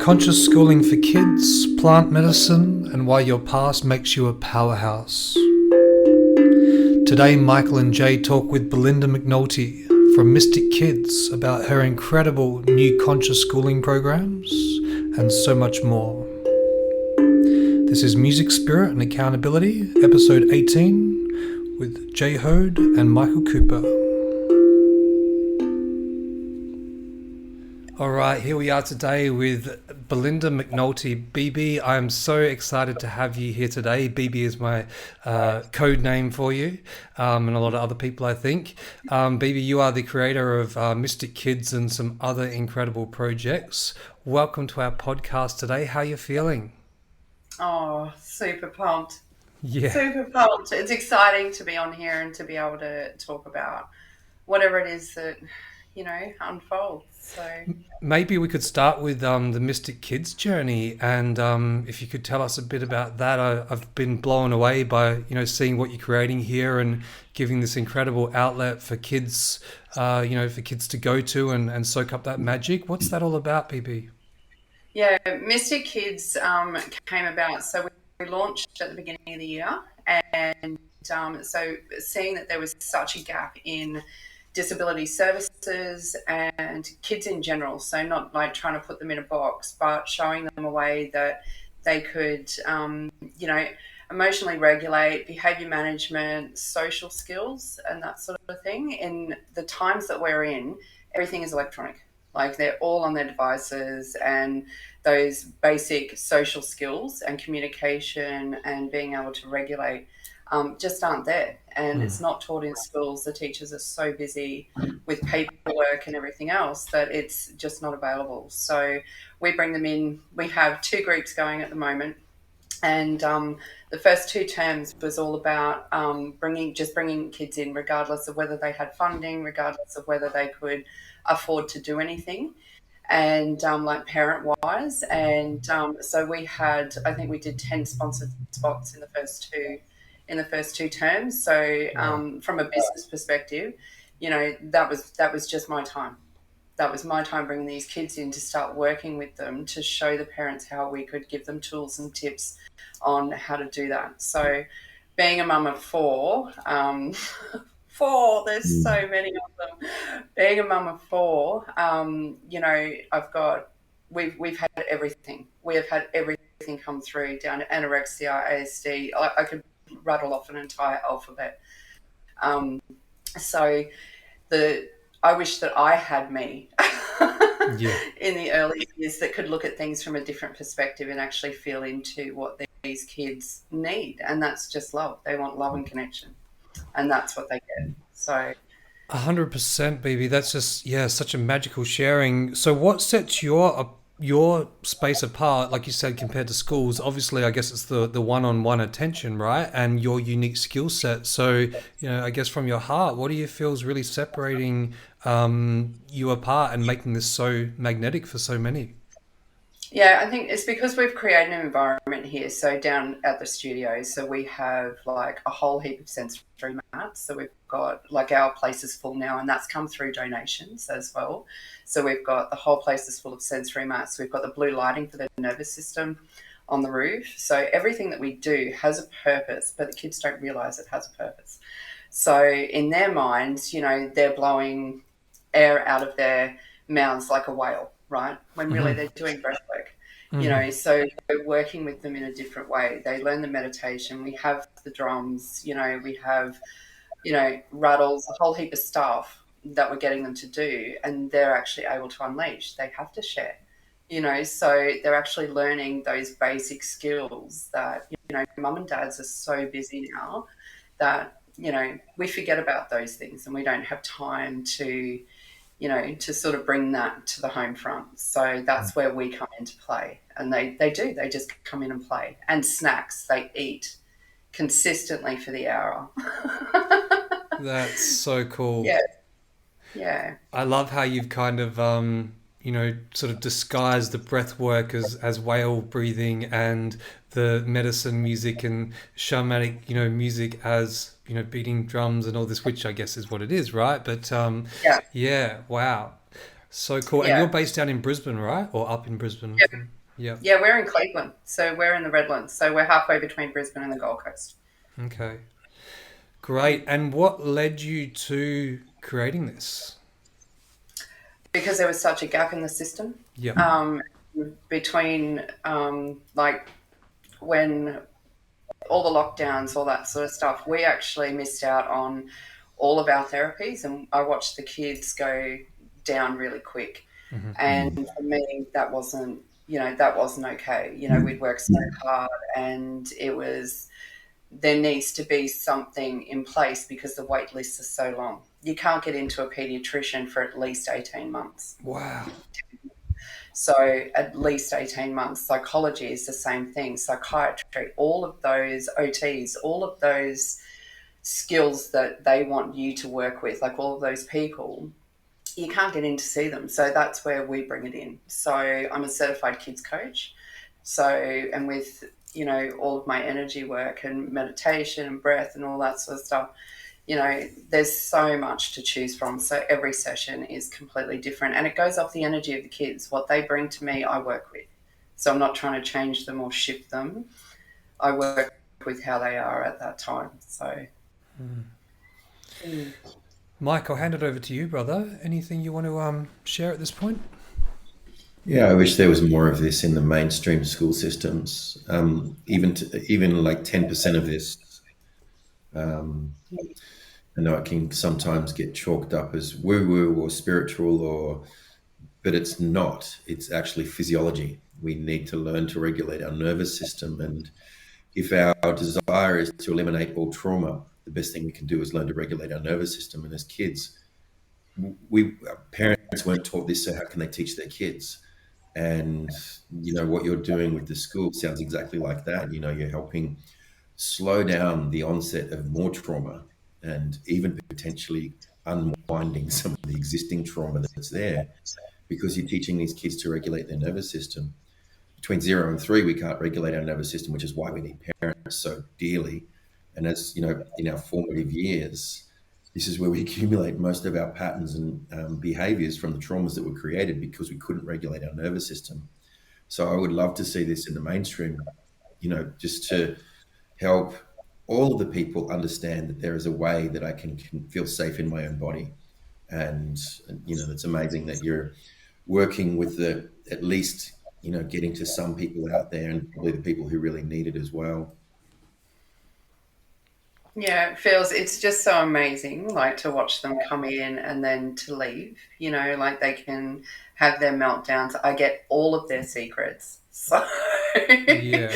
Conscious schooling for kids, plant medicine, and why your past makes you a powerhouse. Today, Michael and Jay talk with Belinda McKnoulty from Mystic Kidz about her incredible new conscious schooling programs and so much more. This is Music, Spirit and Accountability, episode 18, with Jay Hode and Michael Cooper. All right, here we are today with Belinda McKnoulty. BB, I'm so excited to have you here today. BB is my code name for you, and a lot of other people, I think. BB, you are the creator of Mystic Kidz and some other incredible projects. Welcome to our podcast today. How are you feeling? Oh, super pumped. Yeah. Super pumped. It's exciting to be on here and to be able to talk about whatever it is that, unfolds. So maybe we could start with the Mystic Kidz journey, and if you could tell us a bit about that. I've been blown away by seeing what you're creating here and giving this incredible outlet for kids, for kids to go to and soak up that magic. What's that all about, BB? Yeah, Mystic Kidz came about. So we launched at the beginning of the year, and so seeing that there was such a gap in disability services and kids in general, so not like trying to put them in a box, but showing them a way that they could, emotionally regulate, behavior management, social skills, and that sort of thing. In the times that we're in, everything is electronic. Like they're all on their devices, and those basic social skills and communication and being able to regulate just aren't there. And it's not taught in schools. The teachers are so busy with paperwork and everything else that it's just not available. So we bring them in. We have two groups going at the moment. And the first two terms was all about bringing kids in, regardless of whether they had funding, regardless of whether they could afford to do anything, and like parent-wise. And so we had, I think we did 10 sponsored spots in the first two terms. So from a business perspective, that was just my time. That was my time bringing these kids in to start working with them, to show the parents how we could give them tools and tips on how to do that. So being a mum of four, there's so many of them. Being a mum of four, we've had everything. We have had everything come through, down to anorexia, ASD. I could rattle off an entire alphabet. I wish that I had me in the early years that could look at things from a different perspective and actually feel into what these kids need. And that's just love. They want love and connection. And that's what they get. So 100%, baby. That's just, such a magical sharing. So what sets your space apart, like you said, compared to schools? Obviously, I guess it's the one-on-one attention, right? And your unique skill set. So, I guess from your heart, what do you feel is really separating you apart and making this so magnetic for so many? Yeah, I think it's because we've created an environment here. So down at the studio, so we have like a whole heap of sensory mats. So we've got, like, our place is full now, and that's come through donations as well. So we've got the whole place is full of sensory mats. We've got the blue lighting for the nervous system on the roof. So everything that we do has a purpose, but the kids don't realise it has a purpose. So in their minds, they're blowing air out of their mouths like a whale, right? When really they're doing breath work. So we're working with them in a different way. They learn the meditation. We have the drums, we have, rattles, a whole heap of stuff that we're getting them to do, and they're actually able to unleash. They have to share, so they're actually learning those basic skills that, mum and dads are so busy now that, we forget about those things, and we don't have time to sort of bring that to the home front. So that's where we come into play. And they just come in and play. And snacks, they eat consistently for the hour. That's so cool. Yeah. I love how you've kind of, sort of disguised the breath work as whale breathing, and the medicine music and shamanic, music as, beating drums and all this, which I guess is what it is, right? But wow. So cool. And you're Yeah. based down in Brisbane, right? Or up in Brisbane? Yeah. Yeah. Yeah, we're in Cleveland. So we're in the Redlands. So we're halfway between Brisbane and the Gold Coast. Okay. Great. And what led you to creating this? Because there was such a gap in the system Yeah. um, between like when all the lockdowns, all that sort of stuff, we actually missed out on all of our therapies, and I watched the kids go down really quick. And for me, that wasn't okay. We'd worked so hard, and it was there needs to be something in place because the wait lists are so long. You can't get into a pediatrician for at least 18 months. Wow. So at least 18 months. Psychology is the same thing. Psychiatry, all of those OTs, all of those skills that they want you to work with, like all of those people, you can't get in to see them. So that's where we bring it in. So I'm a certified kids coach. So, and with, all of my energy work and meditation and breath and all that sort of stuff, there's so much to choose from. So every session is completely different and it goes off the energy of the kids. What they bring to me, I work with. So I'm not trying to change them or shift them. I work with how they are at that time. So, mm. Mike, I'll hand it over to you, brother. Anything you want to share at this point? Yeah, I wish there was more of this in the mainstream school systems. Even like 10% of this. Um, I know it can sometimes get chalked up as woo-woo or spiritual, but it's not. It's actually physiology. We need to learn to regulate our nervous system, and if our desire is to eliminate all trauma, the best thing we can do is learn to regulate our nervous system. And as kids, our parents weren't taught this, so how can they teach their kids? And what you're doing with the school sounds exactly like that. You're helping slow down the onset of more trauma and even potentially unwinding some of the existing trauma that's there because you're teaching these kids to regulate their nervous system. Between 0 and 3, we can't regulate our nervous system, which is why we need parents so dearly. And as in our formative years, this is where we accumulate most of our patterns and behaviors from the traumas that were created because we couldn't regulate our nervous system. So I would love to see this in the mainstream, just to help all of the people understand that there is a way that I can feel safe in my own body. And it's amazing that you're working with at least, getting to some people out there and probably the people who really need it as well. Yeah, it's just so amazing, like to watch them come in and then to leave, like they can have their meltdowns. I get all of their secrets. So, Yeah.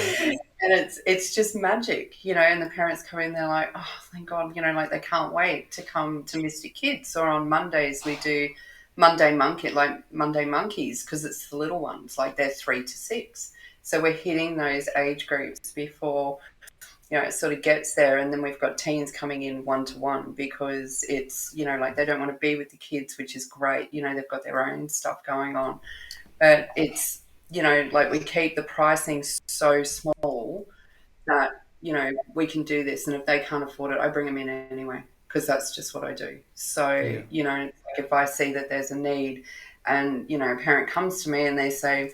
and it's just magic, and the parents come in, they're like, oh, thank God, like they can't wait to come to Mystic Kids. Or on Mondays we do Monday Monkeys, because it's the little ones, like they're 3 to 6. So we're hitting those age groups before it sort of gets there. And then we've got teens coming in 1-to-1 because it's, like they don't want to be with the kids, which is great. They've got their own stuff going on. But it's, like we keep the pricing so small that, we can do this. And if they can't afford it, I bring them in anyway, because that's just what I do. So, Yeah. like if I see that there's a need and, a parent comes to me and they say,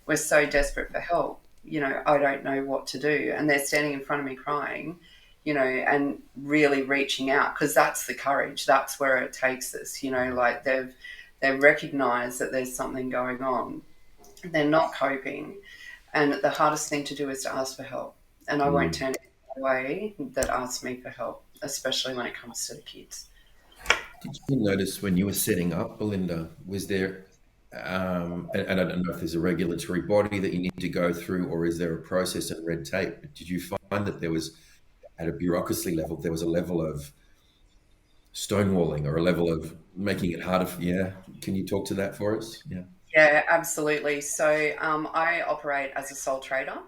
we're so desperate for help, I don't know what to do. And they're standing in front of me crying, and really reaching out, because that's the courage. That's where it takes us, like they've recognized that there's something going on. They're not coping. And the hardest thing to do is to ask for help. And I won't Mm. turn away that asks me for help, especially when it comes to the kids. Did you notice when you were setting up, Belinda, was there, and I don't know if there's a regulatory body that you need to go through, or is there a process and red tape? But did you find that there was, at a bureaucracy level, there was a level of stonewalling or a level of making it harder? Yeah. Can you talk to that for us? Yeah. Yeah, absolutely. So I operate as a sole trader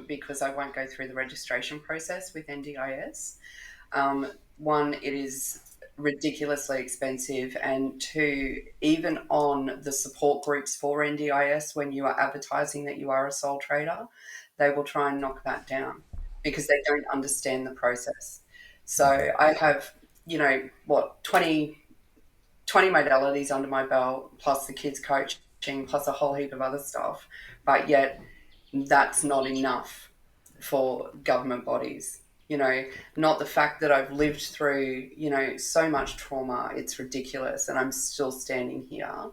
because I won't go through the registration process with NDIS. One, it is ridiculously expensive, and two, even on the support groups for NDIS, when you are advertising that you are a sole trader, they will try and knock that down because they don't understand the process. So Okay. I have, 20 20 modalities under my belt, plus the kids coaching, plus a whole heap of other stuff. But yet that's not enough for government bodies. Not the fact that I've lived through, so much trauma. It's ridiculous. And I'm still standing here.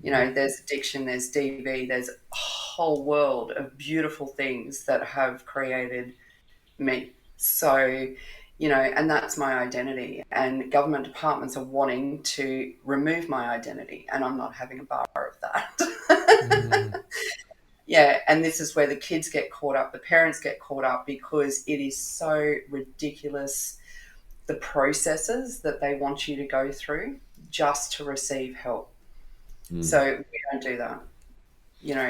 There's addiction, there's DV, there's a whole world of beautiful things that have created me. So, and that's my identity. And government departments are wanting to remove my identity, and I'm not having a bar of that. Mm. Yeah, and this is where the kids get caught up, the parents get caught up, because it is so ridiculous, the processes that they want you to go through just to receive help. So we don't do that.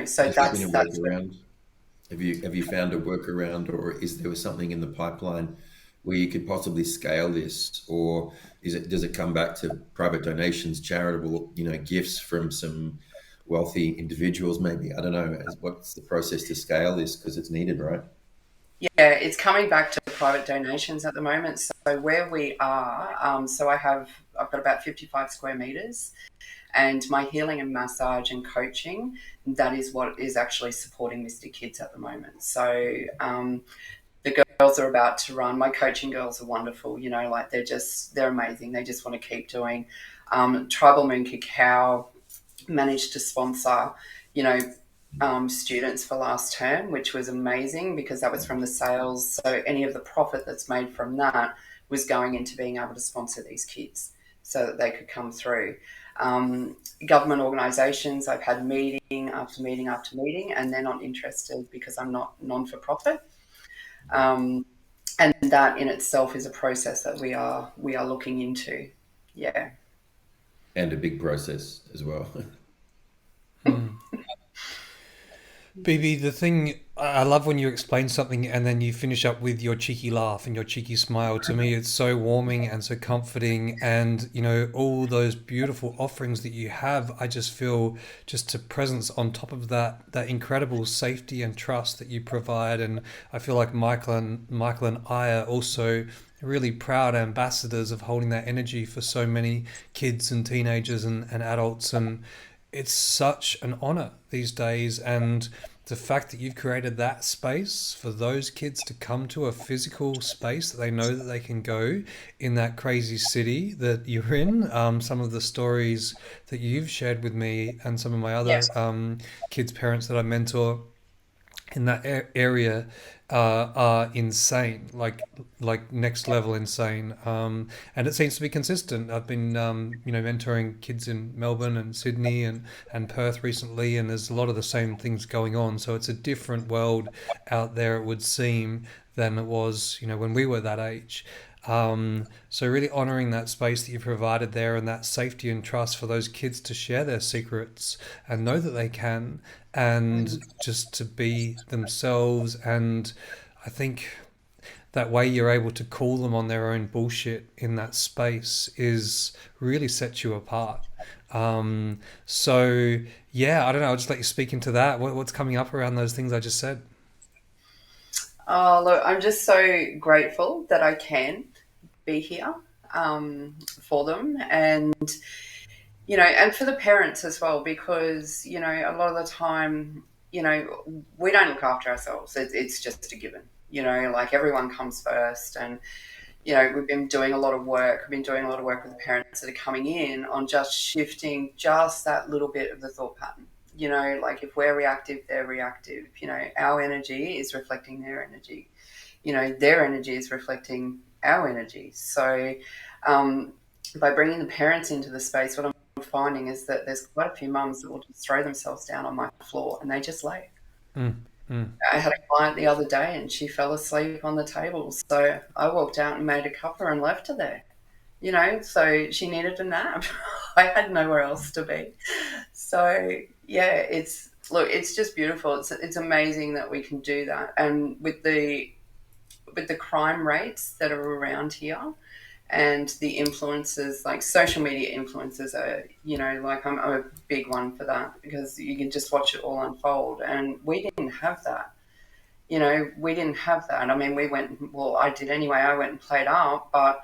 So that's workaround. Have you found a workaround, or is there something in the pipeline where you could possibly scale this, or does it come back to private donations, charitable, gifts from some wealthy individuals, maybe? I don't know. What's the process to scale this, because it's needed, right? Yeah, it's coming back to private donations at the moment. So where we are, I've got about 55 square meters, and my healing and massage and coaching, that is what is actually supporting Mystic Kidz at the moment. So the girls are about to run. My coaching girls are wonderful. They're amazing. They just want to keep doing. Tribal Moon Cacao managed to sponsor, students for last term, which was amazing because that was from the sales. So any of the profit that's made from that was going into being able to sponsor these kids so that they could come through. Government organisations, I've had meeting after meeting after meeting, and they're not interested because I'm not non-for-profit. And that in itself is a process that we are looking into. Yeah. And a big process as well. BB, the thing I love when you explain something and then you finish up with your cheeky laugh and your cheeky smile. To me, it's so warming and so comforting, and all those beautiful offerings that you have. I just feel just a presence on top of that incredible safety and trust that you provide, and I feel like Michael and I are also really proud ambassadors of holding that energy for so many kids and teenagers and adults, and it's such an honor these days. And the fact that you've created that space for those kids to come to a physical space that they know that they can go in that crazy city that you're in. Some of the stories that you've shared with me and some of my other kids' parents that I mentor in that area are insane, like next level insane, and it seems to be consistent. I've been mentoring kids in Melbourne and Sydney and Perth recently, and there's a lot of the same things going on. So it's a different world out there, it would seem, than it was when we were that age. So really honouring that space that you provided there, and that safety and trust for those kids to share their secrets and know that they can, and just to be themselves. And I think that way you're able to call them on their own bullshit in that space is really sets you apart. So yeah, I don't know, I'll just let you speak into that. What's coming up around those things I just said? Oh, look, I'm just so grateful that I can be here for them, and and for the parents as well, because a lot of the time we don't look after ourselves. It's just a given. Like everyone comes first, and we've been doing a lot of work. I've been doing a lot of work with the parents that are coming in on just shifting just that little bit of the thought pattern. Like if we're reactive, they're reactive. Our energy is reflecting their energy. Their energy is reflecting our energy. So by bringing the parents into the space, what I'm finding is that there's quite a few mums that will just throw themselves down on my floor and they just lay. I had a client the other day and she fell asleep on the table. So I walked out and made a cuppa and left her there. So she needed a nap. I had nowhere else to be. So yeah, it's just beautiful. It's amazing that we can do that. And with the crime rates that are around here, and the influencers, like social media influencers are, I'm a big one for that, because you can just watch it all unfold. And we didn't have that. We didn't have that. I mean, I did anyway. I went and played up, but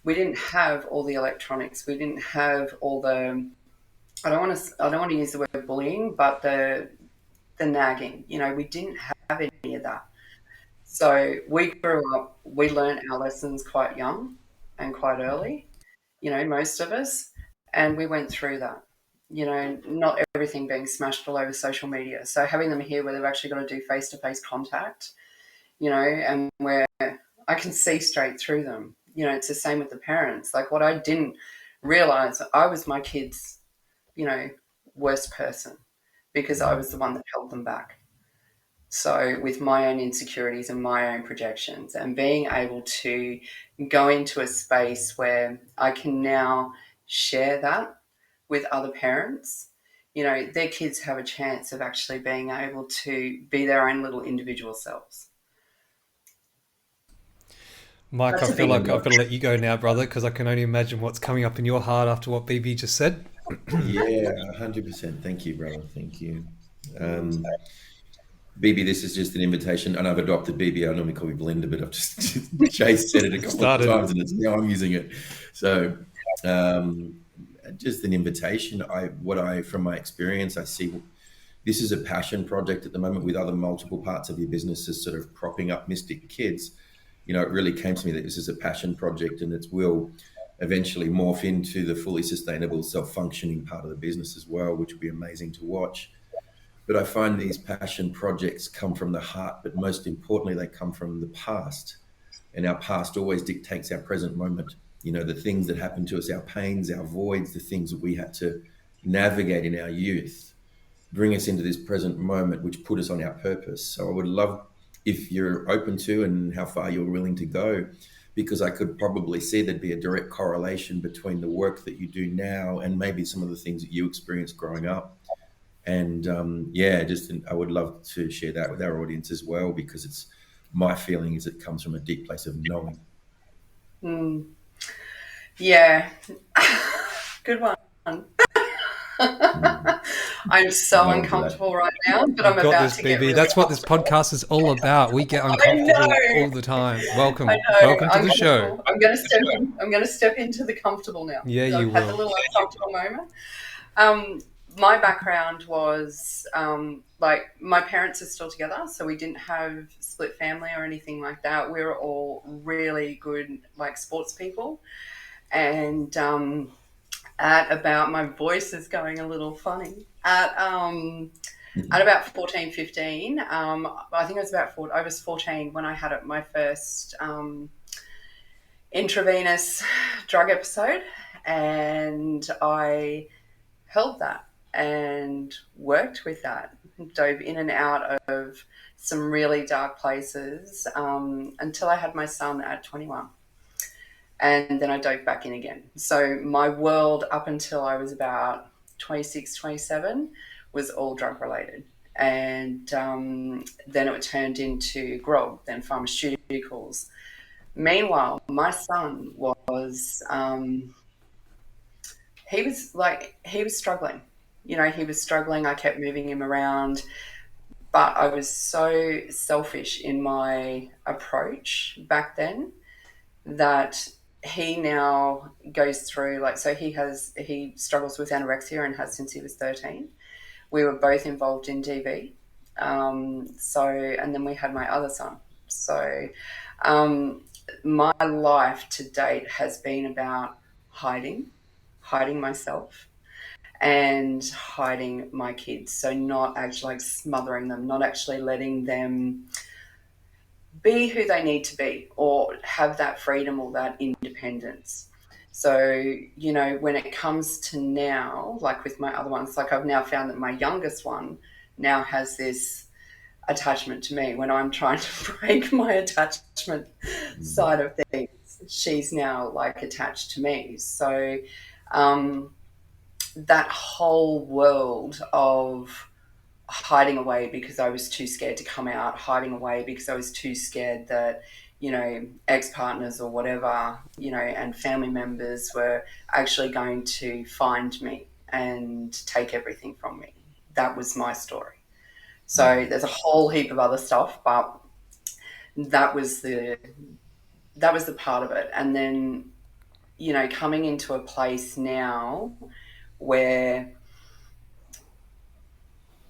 we didn't have all the electronics. We didn't have all the, I don't want to use the word bullying, but the nagging. We didn't have any of that. So we grew up, we learned our lessons quite young and quite early, most of us, and we went through that. Not everything being smashed all over social media. So having them here where they've actually got to do face-to-face contact, and where I can see straight through them. It's the same with the parents. Like, what I didn't realize, I was my kids', worst person, because I was the one that held them back. So with my own insecurities and my own projections, and being able to go into a space where I can now share that with other parents, their kids have a chance of actually being able to be their own little individual selves. Mike, That's I a feel big like I've got to let you go now, brother, because I can only imagine what's coming up in your heart after what BB just said. Yeah, 100%. Thank you, brother. Thank you. BB, this is just an invitation, and I've adopted BB. I normally call you Belinda, but I've just Chase said it a couple of times, and now I'm using it. So, just an invitation. From my experience, I see this is a passion project at the moment with other multiple parts of your businesses sort of propping up Mystic Kidz. It really came to me that this is a passion project, and it will eventually morph into the fully sustainable, self-functioning part of the business as well, which will be amazing to watch. But I find these passion projects come from the heart, but most importantly, they come from the past. And our past always dictates our present moment. The things that happen to us, our pains, our voids, the things that we had to navigate in our youth, bring us into this present moment, which put us on our purpose. So I would love, if you're open to, and how far you're willing to go, because I could probably see there'd be a direct correlation between the work that you do now and maybe some of the things that you experienced growing up. And I would love to share that with our audience as well, because it's my feeling is it comes from a deep place of knowing. Yeah. Good one. I'm so uncomfortable right now, but I'm about this, to BB. get really That's what this podcast is all about. We get uncomfortable all the time. Welcome to the show. I'm going to step into the comfortable now. Yeah, you will. I've had the little uncomfortable moment. My background was my parents are still together, so we didn't have split family or anything like that. We were all really good sports people, and at about, my voice is going a little funny, at about 14, 15, I think I was 14 when I had my first intravenous drug episode, and I held that and worked with that, dove in and out of some really dark places until I had my son at 21. And then I dove back in again. So my world up until I was about 26, 27 was all drug related. And then it turned into grog, then pharmaceuticals. Meanwhile, my son was, he was struggling. He was struggling. I kept moving him around. But I was so selfish in my approach back then that he now goes through, he struggles with anorexia and has since he was 13. We were both involved in DV. And then we had my other son. So my life to date has been about hiding myself and hiding my kids. So not actually smothering them, not actually letting them be who they need to be or have that freedom or that independence. So, when it comes to now, with my other ones, I've now found that my youngest one now has this attachment to me. When I'm trying to break my attachment side of things, she's now attached to me. So that whole world of hiding away because I was too scared to come out, hiding away because I was too scared that, ex-partners or whatever, and family members were actually going to find me and take everything from me. That was my story. So there's a whole heap of other stuff, but that was the part of it. And then coming into a place now where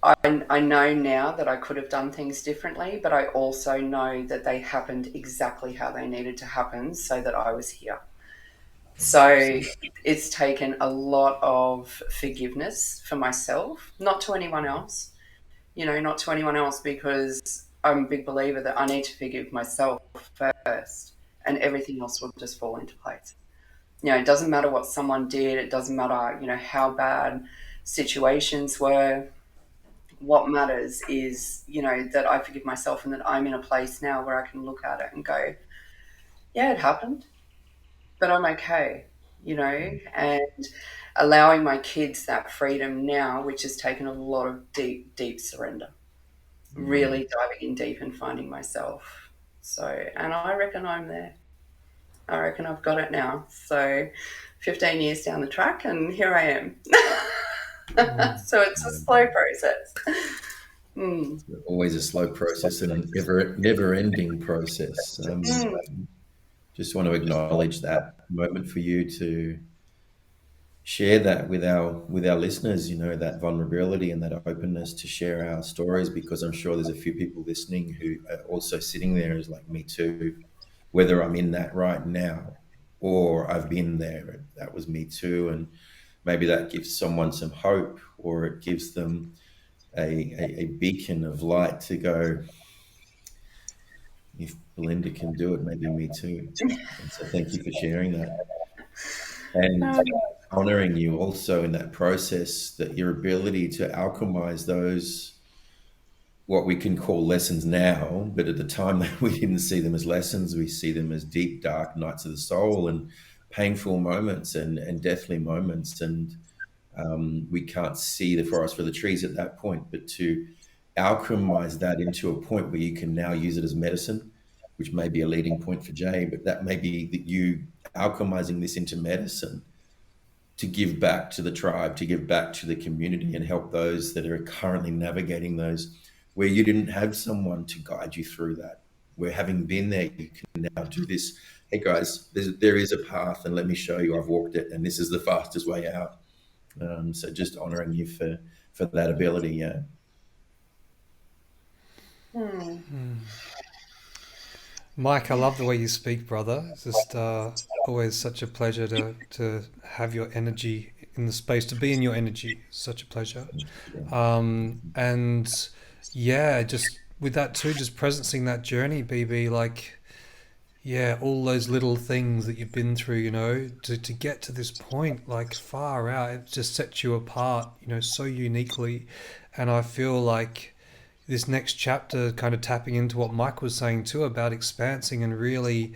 I know now that I could have done things differently, but I also know that they happened exactly how they needed to happen so that I was here. So it's taken a lot of forgiveness for myself, not to anyone else, not to anyone else, because I'm a big believer that I need to forgive myself first and everything else will just fall into place. It doesn't matter what someone did. It doesn't matter, how bad situations were. What matters is, that I forgive myself and that I'm in a place now where I can look at it and go, yeah, it happened, but I'm okay, and allowing my kids that freedom now, which has taken a lot of deep, deep surrender, really diving in deep and finding myself. So, and I reckon I'm there. I reckon I've got it now. So 15 years down the track and here I am. So it's a slow process. It's always a slow process and a never-ending process. Just want to acknowledge that moment for you to share that with our listeners, that vulnerability and that openness to share our stories, because I'm sure there's a few people listening who are also sitting there as like me too, whether I'm in that right now or I've been there, that was me too. And maybe that gives someone some hope, or it gives them a beacon of light to go, if Belinda can do it, maybe me too. And so thank you for sharing that. And honoring you also in that process, that your ability to alchemize those, what we can call lessons now, but at the time we didn't see them as lessons. We see them as deep, dark nights of the soul and painful moments and deathly moments. And we can't see the forest for the trees at that point, but to alchemize that into a point where you can now use it as medicine, which may be a leading point for Jay, but that may be that you alchemizing this into medicine to give back to the tribe, to give back to the community and help those that are currently navigating those, where you didn't have someone to guide you through that. Where having been there, you can now do this. Hey guys, there is a path, and let me show you, I've walked it, and this is the fastest way out. So just honoring you for that ability. Yeah. Mike, I love the way you speak, brother. It's just always such a pleasure to have your energy in the space, to be in your energy. Such a pleasure. And yeah, just with that too, just presencing that journey, BB, like, yeah, all those little things that you've been through, to get to this point, like far out, it just sets you apart, so uniquely. And I feel like this next chapter, kind of tapping into what Mike was saying too about expansing and really,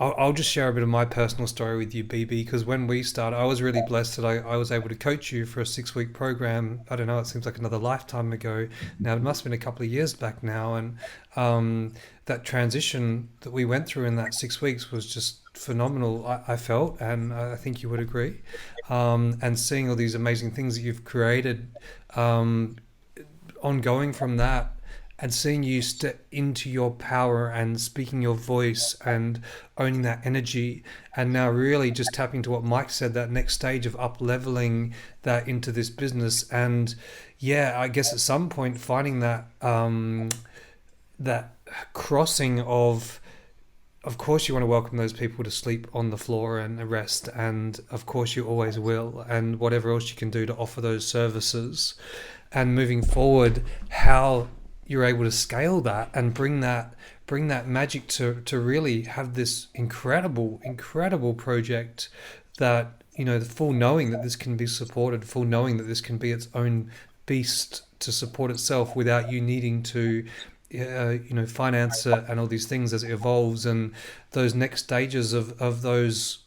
I'll just share a bit of my personal story with you, BB, because when we started, I was really blessed that I was able to coach you for a 6-week program. I don't know, it seems like another lifetime ago. Now, it must have been a couple of years back now. And that transition that we went through in that 6 weeks was just phenomenal, I felt, and I think you would agree. And seeing all these amazing things that you've created, ongoing from that, and seeing you step into your power and speaking your voice and owning that energy, and now really just tapping to what Mike said, that next stage of up leveling that into this business. And yeah, I guess at some point finding that that crossing of course you want to welcome those people to sleep on the floor and rest, and of course you always will, and whatever else you can do to offer those services. And moving forward, how you're able to scale that and bring that magic to really have this incredible project that, the full knowing that this can be supported, full knowing that this can be its own beast to support itself without you needing to finance it and all these things as it evolves, and those next stages of those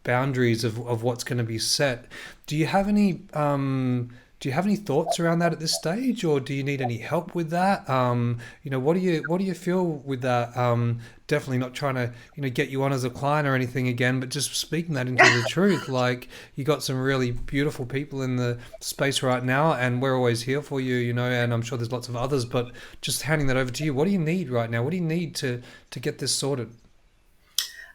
boundaries of what's going to be set. Do you have any thoughts around that at this stage, or do you need any help with that? What do you feel with that? Definitely not trying to, get you on as a client or anything again, but just speaking that into the truth. Like, you got some really beautiful people in the space right now, and we're always here for you, and I'm sure there's lots of others, but just handing that over to you. What do you need right now? What do you need to get this sorted?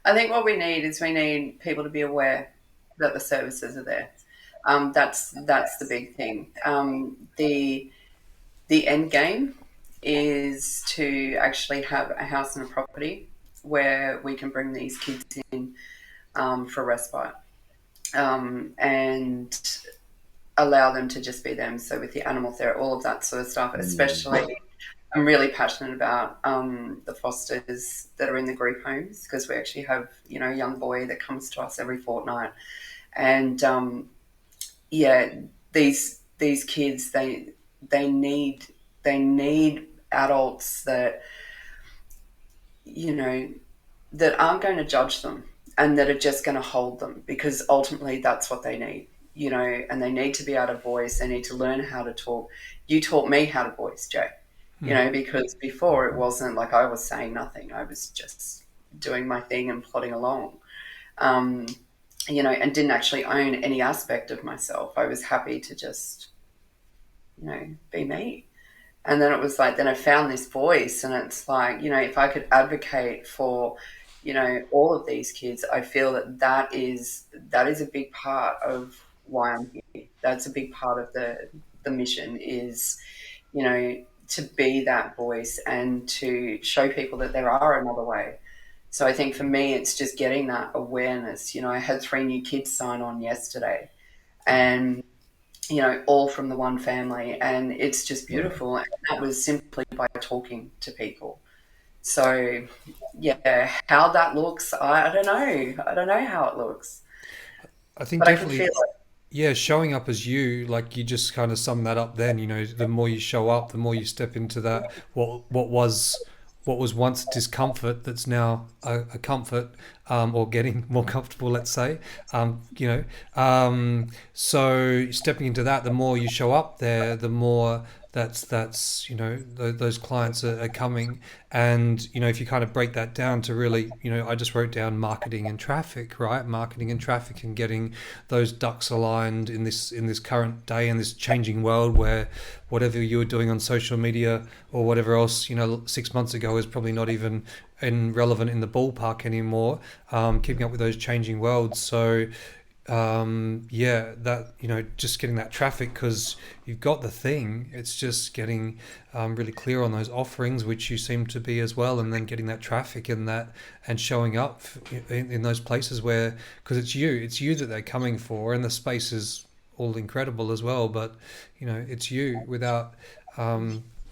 I think what we need people to be aware that the services are there. That's the big thing. The end game is to actually have a house and a property where we can bring these kids in for respite, and allow them to just be them. So with the animal therapy, all of that sort of stuff, especially I'm really passionate about the fosters that are in the group homes, because we actually have, a young boy that comes to us every fortnight. And these kids, they need adults that, that aren't going to judge them and that are just going to hold them, because ultimately that's what they need, and they need to be able to voice. They need to learn how to talk. You taught me how to voice, Jay, because before it wasn't like I was saying nothing. I was just doing my thing and plodding along, and didn't actually own any aspect of myself. I was happy to just, be me. And then it was like, then I found this voice, and it's like, if I could advocate for, all of these kids, I feel that is a big part of why I'm here. That's a big part of the mission is, to be that voice and to show people that there are another way. So I think for me, it's just getting that awareness. I had 3 new kids sign on yesterday, and all from the one family, and it's just beautiful. And that was simply by talking to people. So, yeah, how that looks, I don't know. I don't know how it looks, I think but I can definitely, feel it. yeah, showing up as you, like you just kind of sum that up then, the more you show up, the more you step into that, what was once discomfort that's now a comfort, or getting more comfortable, let's say. So stepping into that, the more you show up there, the more those clients are coming. And if you kind of break that down to really, I just wrote down marketing and traffic, right? Marketing and traffic, and getting those ducks aligned in this current day, in this changing world, where whatever you were doing on social media or whatever else 6 months ago is probably not even relevant in the ballpark anymore. Keeping up with those changing worlds. So just getting that traffic, because you've got the thing. It's just getting really clear on those offerings, which you seem to be as well, and then getting that traffic in that, and showing up in those places where, because it's you that they're coming for, and the space is all incredible as well, but it's you. Without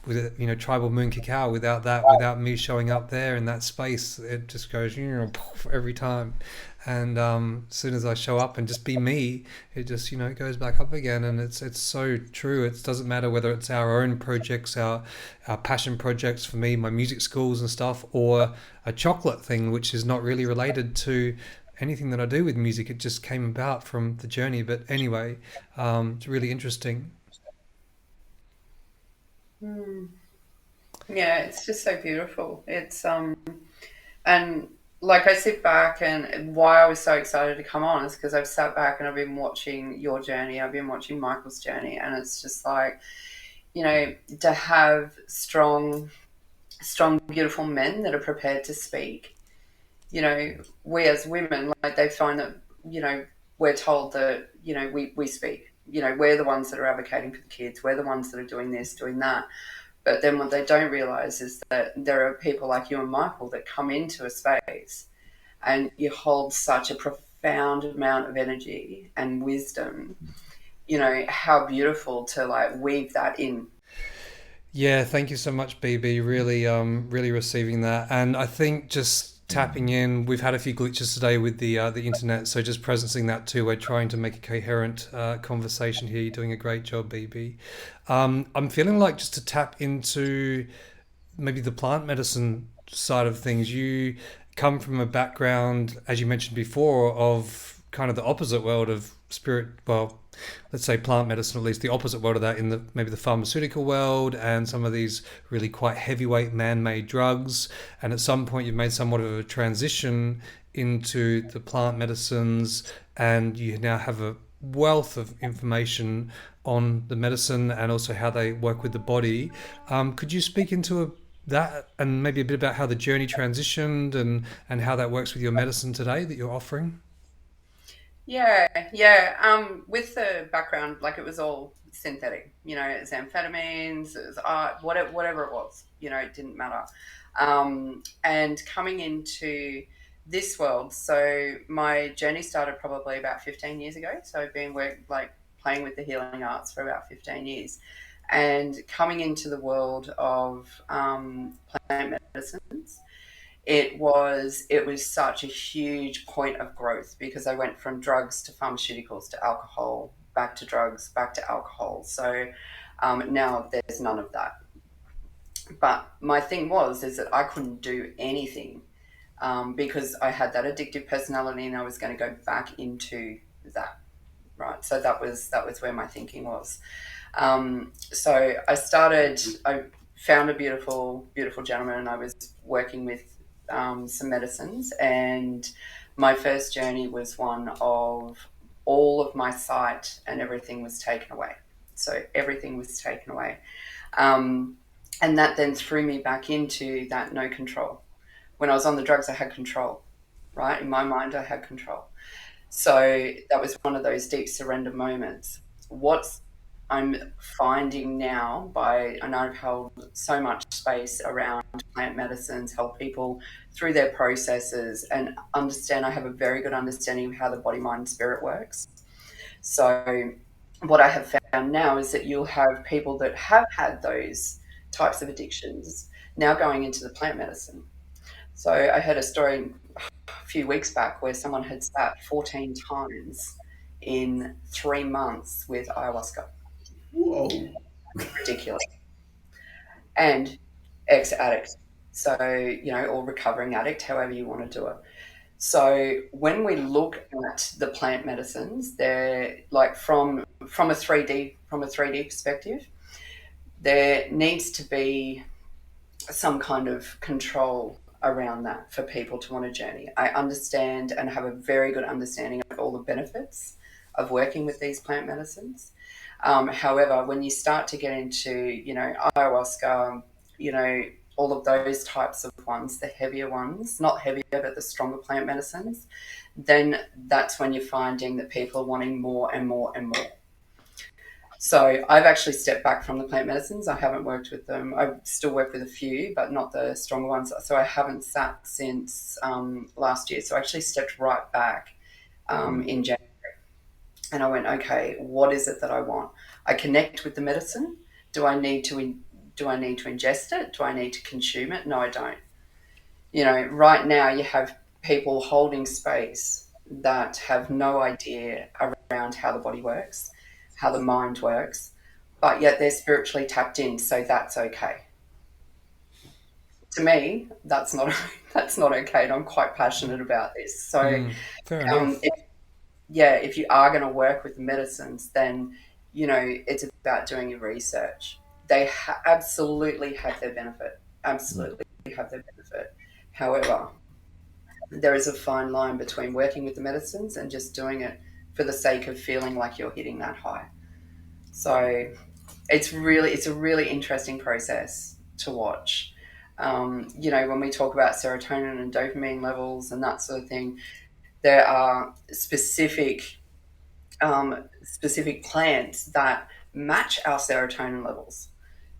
with tribal moon cacao, without me showing up there in that space, it just goes every time. And as soon as I show up and just be me, it just goes back up again. And it's so true. It doesn't matter whether it's our own projects, our passion projects, for me, my music schools and stuff, or a chocolate thing, which is not really related to anything that I do with music. It just came about from the journey. But anyway, it's really interesting. Yeah, it's just so beautiful. It's and like I sit back, and why I was so excited to come on is because I've sat back and I've been watching your journey, I've been watching Michael's journey, and it's just like, to have strong, beautiful men that are prepared to speak. We as women, like, they find that, we're told that, we speak. We're the ones that are advocating for the kids. We're the ones that are doing this, doing that. But then what they don't realise is that there are people like you and Michael that come into a space and you hold such a profound amount of energy and wisdom. How beautiful to like weave that in. Yeah, thank you so much, BB. Really, really receiving that. And I think just tapping in, we've had a few glitches today with the internet, so just presencing that too. We're trying to make a coherent conversation here. You're doing a great job, BB. I'm feeling like, just to tap into maybe the plant medicine side of things, you come from a background, as you mentioned before, of kind of the opposite world of spirit, well, let's say plant medicine, at least the opposite world of that, in maybe the pharmaceutical world, and some of these really quite heavyweight man-made drugs. And at some point you've made somewhat of a transition into the plant medicines, and you now have a wealth of information on the medicine and also how they work with the body. Could you speak into that, and maybe a bit about how the journey transitioned and how that works with your medicine today that you're offering? Yeah. With the background, like it was all synthetic. It was amphetamines, it was art, whatever it was. It didn't matter. And coming into this world, so my journey started probably about 15 years ago. So I've been playing with the healing arts for about 15 years, and coming into the world of plant medicines, it was such a huge point of growth because I went from drugs to pharmaceuticals to alcohol, back to drugs, back to alcohol. So now there's none of that. But my thing is that I couldn't do anything because I had that addictive personality, and I was going to go back into that. Right. So that was where my thinking was. So I found a beautiful, beautiful gentleman, and I was working with some medicines. And my first journey was one of all of my sight and everything was taken away. So everything was taken away. Um, and that then threw me back into that no control. When I was on the drugs, I had control, right? In my mind, I had control. So that was one of those deep surrender moments. What I'm finding now, and I've held so much space around plant medicines, help people through their processes and understand. I have a very good understanding of how the body, mind, and spirit works. So what I have found now is that you'll have people that have had those types of addictions now going into the plant medicine. So I heard a story a few weeks back where someone had sat 14 times in 3 months with ayahuasca. Whoa. Ridiculous. And ex-addict. So, or recovering addict, however you want to do it. So when we look at the plant medicines, they're like from a 3D perspective, there needs to be some kind of control around that for people to want to journey. I understand and have a very good understanding of all the benefits of working with these plant medicines. However, when you start to get into, ayahuasca, all of those types of ones, the heavier ones, not heavier, but the stronger plant medicines, then that's when you're finding that people are wanting more and more and more. So I've actually stepped back from the plant medicines. I haven't worked with them. I still work with a few, but not the stronger ones. So I haven't sat since last year. So I actually stepped right back in January. And I went, okay, what is it that I want? I connect with the medicine. Do I need to ingest it? Do I need to consume it? No, I don't. Right now you have people holding space that have no idea around how the body works, how the mind works, but yet they're spiritually tapped in, so that's okay. To me, that's not okay, and I'm quite passionate about this. So, Fair enough. if you are going to work with the medicines, then it's about doing your research. They absolutely have their benefit. Absolutely have their benefit. However, there is a fine line between working with the medicines and just doing it for the sake of feeling like you're hitting that high. So it's a really interesting process to watch. When we talk about serotonin and dopamine levels and that sort of thing, there are specific plants that match our serotonin levels.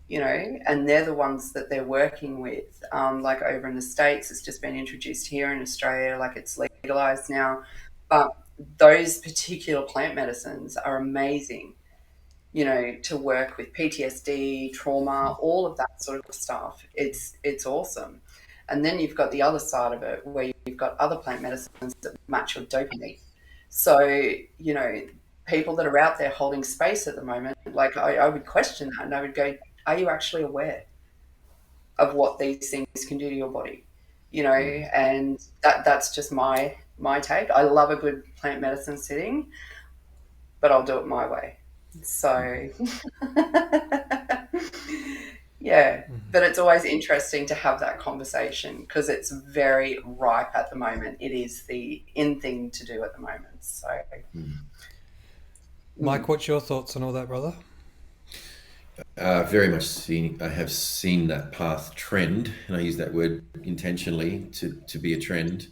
And they're the ones that they're working with. Like over in the States, it's just been introduced here in Australia, like it's legalized now. But those particular plant medicines are amazing, to work with PTSD, trauma, all of that sort of stuff. It's awesome. And then you've got the other side of it where you've got other plant medicines that match your dopamine. So, people that are out there holding space at the moment, like I would question that and I would go, are you actually aware of what these things can do to your body? And that's just my take. I love a good plant medicine sitting, but I'll do it my way. So yeah, but it's always interesting to have that conversation because it's very ripe at the moment. It is the in thing to do at the moment. So Mike, what's your thoughts on all that, brother? Very much seen. I have seen that path trend, and I use that word intentionally to be a trend.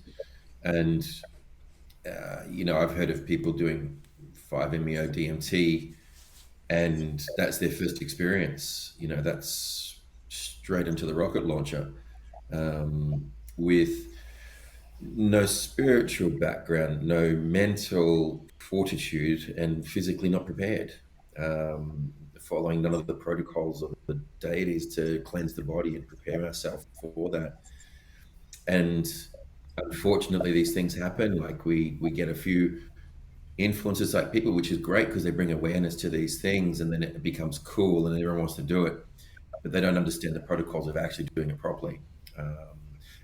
And I've heard of people doing 5-MeO DMT, and that's their first experience. That's straight into the rocket launcher, with no spiritual background, no mental fortitude, and physically not prepared. Following none of the protocols of the deities to cleanse the body and prepare ourselves for that. And unfortunately, these things happen. Like we get a few influencers like people, which is great because they bring awareness to these things, and then it becomes cool, and everyone wants to do it, but they don't understand the protocols of actually doing it properly,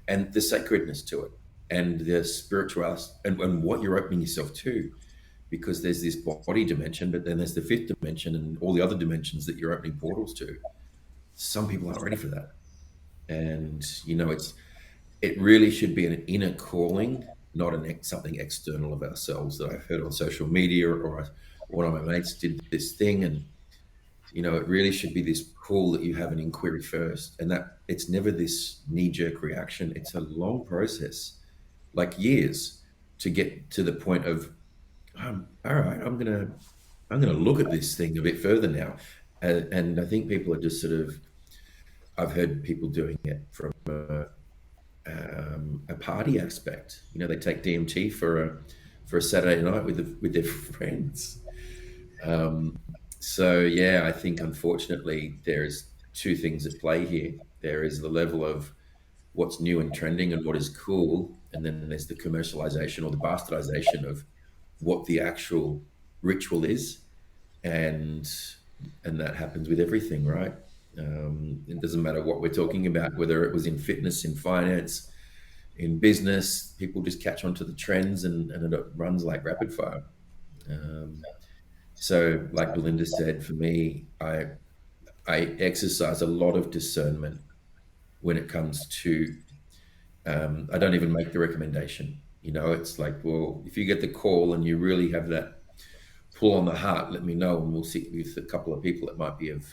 and the sacredness to it, and the spirituality, and what you're opening yourself to, because there's this body dimension, but then there's the fifth dimension and all the other dimensions that you're opening portals to. Some people aren't ready for that, and it really should be an inner calling, not something external of ourselves. That I've heard on social media, or one of my mates did this thing, and it really should be this pull that you have an inquiry first, and that it's never this knee-jerk reaction. It's a long process, like years, to get to the point of, all right, I'm gonna look at this thing a bit further now, and I think people are just sort of. I've heard people doing it from a party aspect. They take DMT for a Saturday night with their friends. So yeah, I think unfortunately there's two things at play here. There is the level of what's new and trending and what is cool, and then there's the commercialization or the bastardization of what the actual ritual is, and that happens with everything, right? It doesn't matter what we're talking about, whether it was in fitness, in finance, in business. People just catch on to the trends, and it runs like rapid fire. So, like Belinda said, for me, I exercise a lot of discernment when it comes to. I don't even make the recommendation. It's like, well, if you get the call and you really have that pull on the heart, let me know, and we'll sit with a couple of people that might be of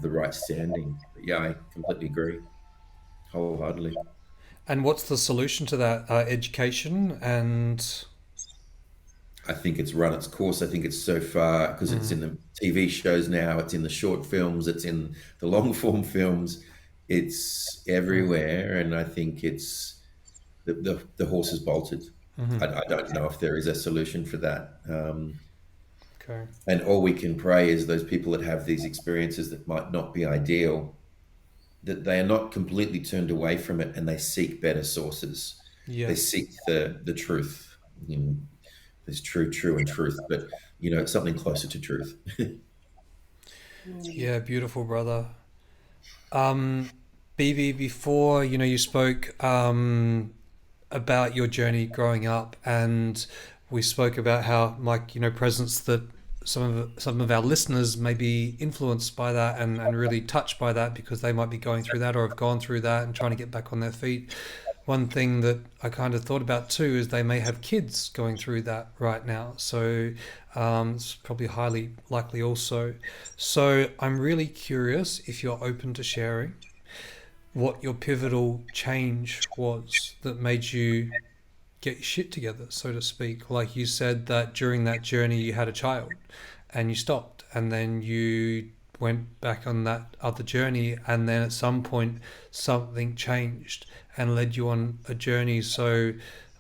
the right standing. But yeah, I completely agree, wholeheartedly. And what's the solution to that? Education and. I think it's run its course. I think it's so far, because it's in the TV shows now, it's in the short films, it's in the long form films, it's everywhere, and I think it's the horse is bolted. I don't know if there is a solution for that. Okay. And all we can pray is those people that have these experiences that might not be ideal, that they are not completely turned away from it, and they seek better sources. Yeah. They seek the truth. There's true, and truth, but something closer to truth. Yeah, beautiful, brother. BB, before you spoke about your journey growing up, and we spoke about how, like, presence, that some of our listeners may be influenced by that, and really touched by that because they might be going through that or have gone through that and trying to get back on their feet. One thing that I kind of thought about too is they may have kids going through that right now. So it's probably highly likely also. So I'm really curious if you're open to sharing what your pivotal change was that made you get your shit together, so to speak. Like you said that during that journey you had a child and you stopped, and then you went back on that other journey, and then at some point something changed and led you on a journey. So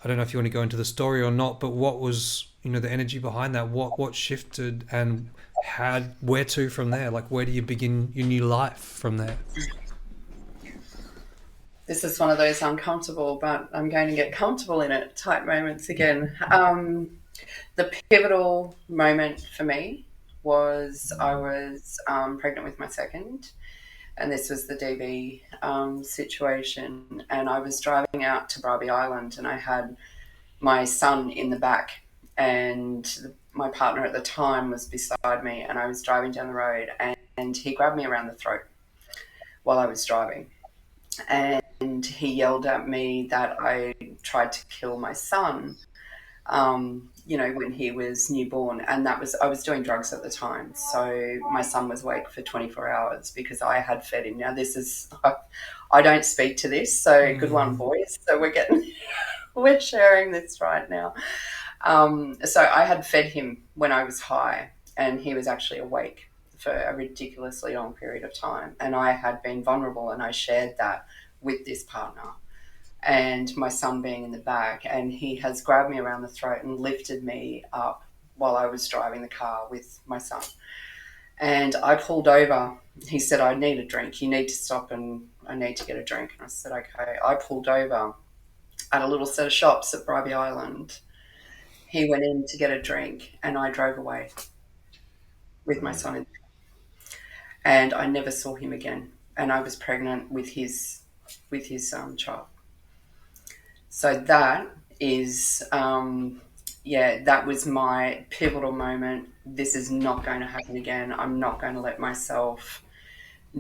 I don't know if you want to go into the story or not, but what was the energy behind that? What shifted, and where to from there? Like, where do you begin your new life from there? This is one of those uncomfortable, but I'm going to get comfortable in it type moments again. The pivotal moment for me was I was pregnant with my second, and this was the DV situation, and I was driving out to Bribie Island, and I had my son in the back, and my partner at the time was beside me, and I was driving down the road, and he grabbed me around the throat while I was driving, and he yelled at me that I tried to kill my son, you know, when he was newborn. And I was doing drugs at the time. So my son was awake for 24 hours because I had fed him. Now, I don't speak to this. So good one, boys. So we're sharing this right now. So I had fed him when I was high, and he was actually awake for a ridiculously long period of time. And I had been vulnerable, and I shared that with this partner, and my son being in the back, and he has grabbed me around the throat and lifted me up while I was driving the car with my son. And I pulled over. He said, I need a drink. You need to stop, and I need to get a drink. And I said, okay. I pulled over at a little set of shops at Bribie Island. He went in to get a drink, and I drove away with my son. And I never saw him again. And I was pregnant with his child. So that is, that was my pivotal moment. This is not going to happen again. I'm not going to let myself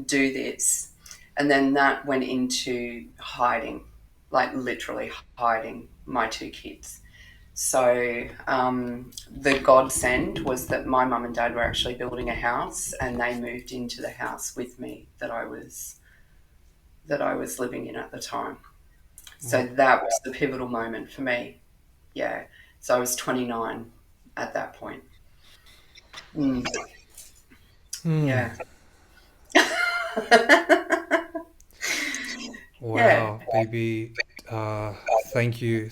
do this. And then that went into hiding, like literally hiding my two kids. So the godsend was that my mum and dad were actually building a house, and they moved into the house with me that I was living in at the time. So that was the pivotal moment for me. Yeah. So I was 29 at that point. Yeah. Wow, baby. Thank you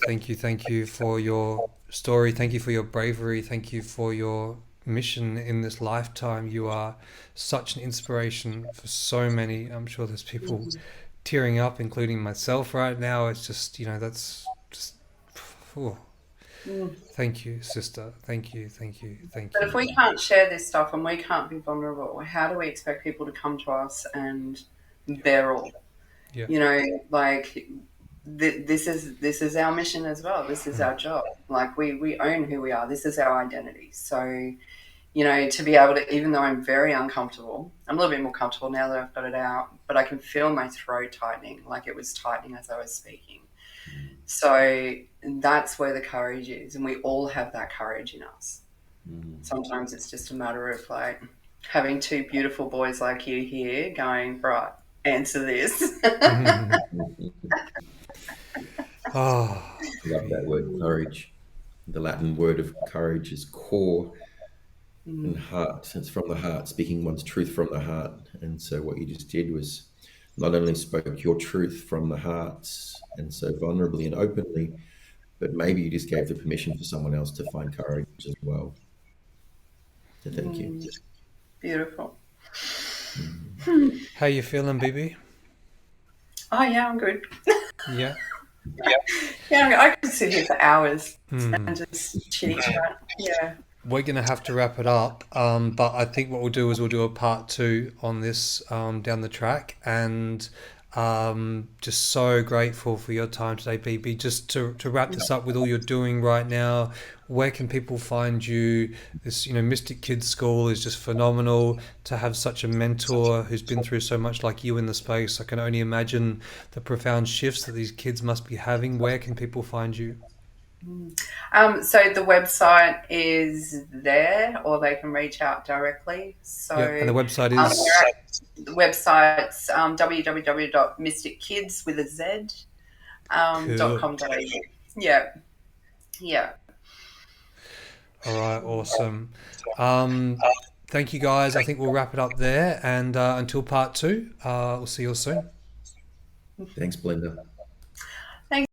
for your story. Thank you for your bravery. Thank you for your mission in this lifetime. You are such an inspiration for so many. I'm sure there's people tearing up, including myself right now. It's just, that's just, thank you, sister. Thank you. But if we can't share this stuff and we can't be vulnerable, how do we expect people to come to us and bear all? Yeah. Like this is our mission as well. This is our job. Like we own who we are. This is our identity. So, to be able to, even though I'm very uncomfortable, I'm a little bit more comfortable now that I've got it out, but I can feel my throat tightening, like it was tightening as I was speaking. So that's where the courage is. And we all have that courage in us. Sometimes it's just a matter of like having two beautiful boys like you here going, right, answer this. I love that word, courage. The Latin word of courage is cor and heart. It's from the heart, speaking one's truth from the heart. And so what you just did was not only spoke your truth from the heart, and so vulnerably and openly, but maybe you just gave the permission for someone else to find courage as well. So thank you. Beautiful. How you feeling, BB? Oh yeah, I'm good. Yeah. Yeah, I could sit here for hours and just chitty chat. Yeah. We're going to have to wrap it up, but I think what we'll do is we'll do a part 2 on this down the track, and just so grateful for your time today, BB. Just to wrap this up with all you're doing right now, where can people find you? This, Mystic Kidz School is just phenomenal. To have such a mentor who's been through so much like you in the space, I can only imagine the profound shifts that these kids must be having. Where can people find you? So the website is there, or they can reach out directly. So and the website is the website's www.mystickids.com.au. Yeah. All right, awesome. Thank you, guys. I think we'll wrap it up there, and until part 2, we'll see you all soon. Thanks, Belinda.